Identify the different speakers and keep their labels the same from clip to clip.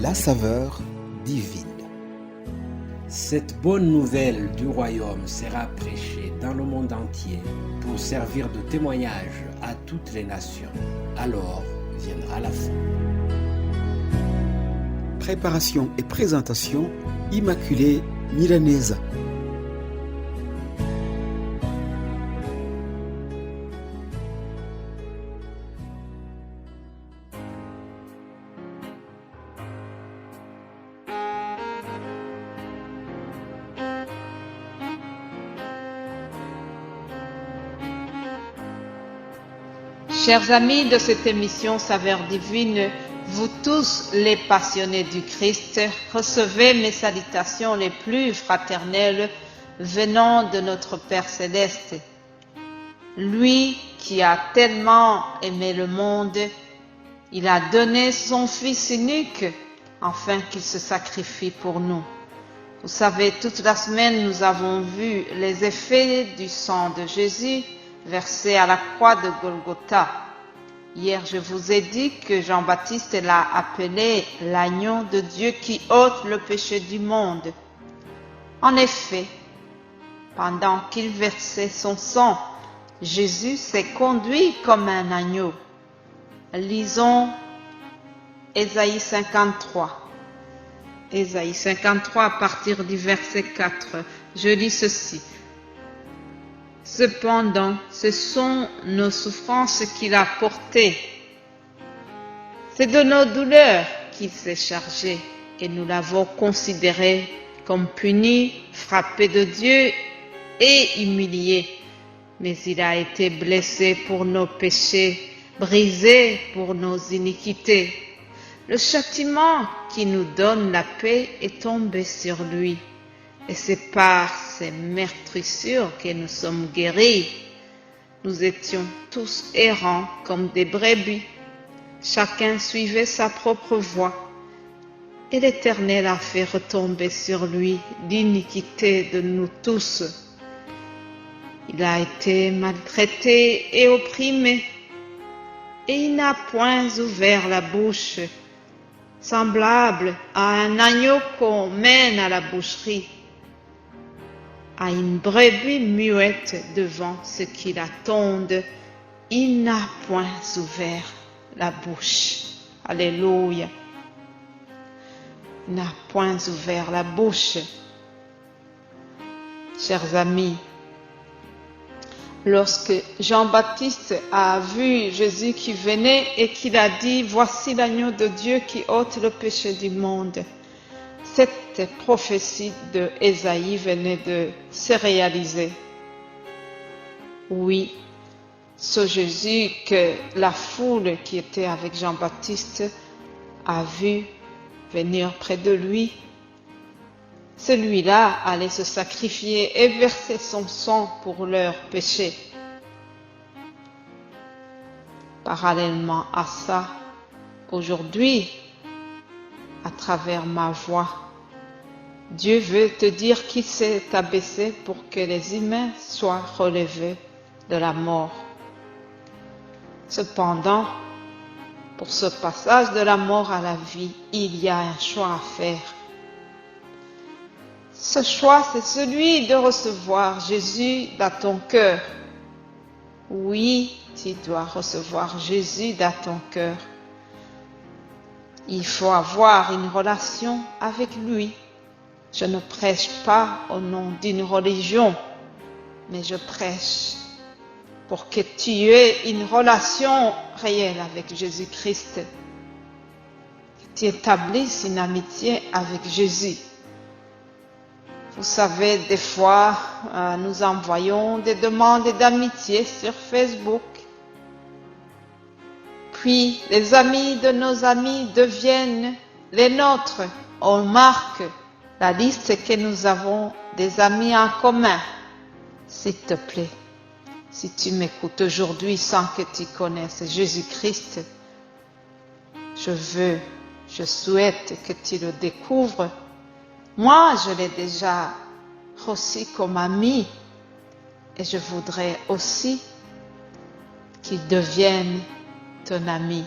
Speaker 1: la saveur divine.
Speaker 2: Cette bonne nouvelle du royaume sera prêchée dans le monde entier pour servir de témoignage à toutes les nations. Alors viendra la fin.
Speaker 1: Préparation et présentation, Immaculée Milanesa.
Speaker 3: Chers amis de cette émission Saveur divine, vous tous les passionnés du Christ, recevez mes salutations les plus fraternelles venant de notre Père Céleste. Lui qui a tellement aimé le monde, il a donné son Fils unique afin qu'il se sacrifie pour nous. Vous savez, toute la semaine, nous avons vu les effets du sang de Jésus versé à la croix de Golgotha. Hier, je vous ai dit que Jean-Baptiste l'a appelé l'agneau de Dieu qui ôte le péché du monde. En effet, pendant qu'il versait son sang, Jésus s'est conduit comme un agneau. Lisons Ésaïe 53. Ésaïe 53 à partir du verset 4. Je lis ceci. Cependant, ce sont nos souffrances qu'il a portées. C'est de nos douleurs qu'il s'est chargé et nous l'avons considéré comme puni, frappé de Dieu et humilié. Mais il a été blessé pour nos péchés, brisé pour nos iniquités. Le châtiment qui nous donne la paix est tombé sur lui. Et c'est par ces meurtrissures que nous sommes guéris. Nous étions tous errants comme des brebis. Chacun suivait sa propre voie. Et l'Éternel a fait retomber sur lui l'iniquité de nous tous. Il a été maltraité et opprimé. Et il n'a point ouvert la bouche, semblable à un agneau qu'on mène à la boucherie, à une brebis muette devant ceux qui l'attendent, il n'a point ouvert la bouche. Alléluia. Il n'a point ouvert la bouche. Chers amis, lorsque Jean-Baptiste a vu Jésus qui venait et qu'il a dit « Voici l'agneau de Dieu qui ôte le péché du monde », cette prophétie de Ésaïe venait de se réaliser. Oui, ce Jésus que la foule qui était avec Jean-Baptiste a vu venir près de lui, celui-là allait se sacrifier et verser son sang pour leurs péchés. Parallèlement à ça, aujourd'hui, à travers ma voix, Dieu veut te dire qu'il s'est abaissé pour que les humains soient relevés de la mort. Cependant, pour ce passage de la mort à la vie, il y a un choix à faire. Ce choix, c'est celui de recevoir Jésus dans ton cœur. Oui, tu dois recevoir Jésus dans ton cœur. Il faut avoir une relation avec lui. Je ne prêche pas au nom d'une religion, mais je prêche pour que tu aies une relation réelle avec Jésus-Christ. Que tu établisses une amitié avec Jésus. Vous savez, des fois, nous envoyons des demandes d'amitié sur Facebook. Puis, les amis de nos amis deviennent les nôtres. On marque la liste que nous avons des amis en commun. S'il te plaît, si tu m'écoutes aujourd'hui sans que tu connaisses Jésus-Christ, je souhaite que tu le découvres. Moi, je l'ai déjà reçu comme ami et je voudrais aussi qu'il devienne ton ami.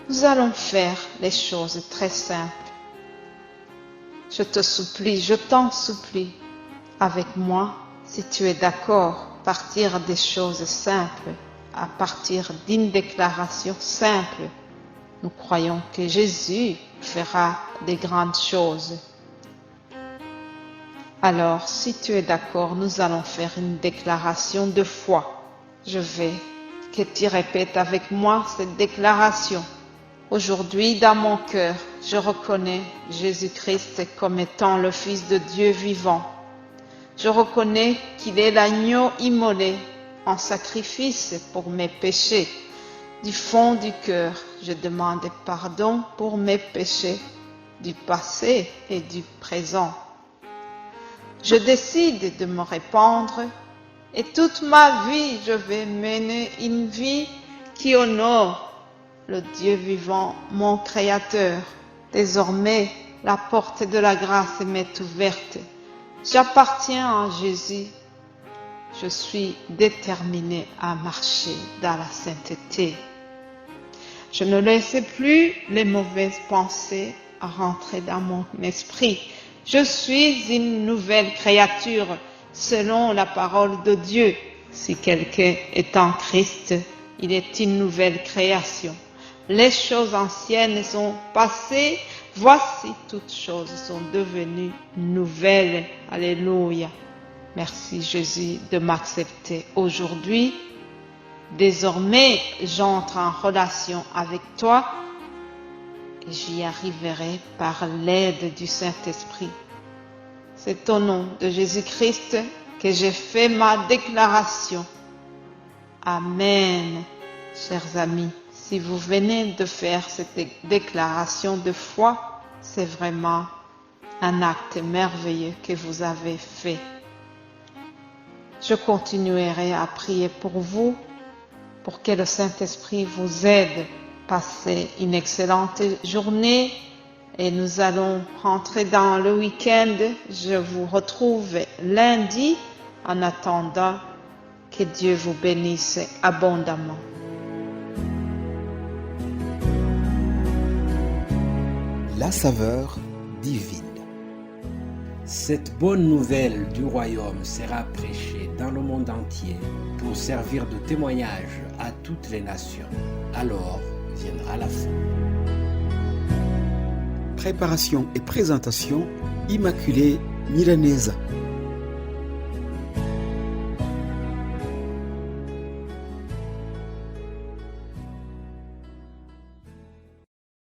Speaker 3: Nous allons faire les choses très simples. Je te supplie, je t'en supplie, avec moi, si tu es d'accord, partir des choses simples, à partir d'une déclaration simple. Nous croyons que Jésus fera des grandes choses. Alors, si tu es d'accord, nous allons faire une déclaration de foi. Je veux que tu répètes avec moi cette déclaration. Aujourd'hui, dans mon cœur, je reconnais Jésus-Christ comme étant le Fils de Dieu vivant. Je reconnais qu'il est l'agneau immolé en sacrifice pour mes péchés. Du fond du cœur, je demande pardon pour mes péchés du passé et du présent. Je décide de me répandre et toute ma vie, je vais mener une vie qui honore le Dieu vivant, mon Créateur. Désormais, la porte de la grâce m'est ouverte. J'appartiens à Jésus. Je suis déterminé à marcher dans la sainteté. Je ne laisse plus les mauvaises pensées rentrer dans mon esprit. Je suis une nouvelle créature selon la parole de Dieu. Si quelqu'un est en Christ, il est une nouvelle création. Les choses anciennes sont passées, voici toutes choses sont devenues nouvelles. Alléluia. Merci Jésus de m'accepter aujourd'hui. Désormais, j'entre en relation avec toi et j'y arriverai par l'aide du Saint-Esprit. C'est au nom de Jésus-Christ que j'ai fait ma déclaration. Amen. Chers amis, si vous venez de faire cette déclaration de foi, c'est vraiment un acte merveilleux que vous avez fait. Je continuerai à prier pour vous, pour que le Saint-Esprit vous aide. Passez une excellente journée et nous allons rentrer dans le week-end. Je vous retrouve lundi. En attendant, que Dieu vous bénisse abondamment.
Speaker 1: La saveur divine.
Speaker 2: Cette bonne nouvelle du royaume sera prêchée dans le monde entier pour servir de témoignage à toutes les nations. Alors viendra la fin.
Speaker 1: Préparation et présentation, Immaculée Milanesa.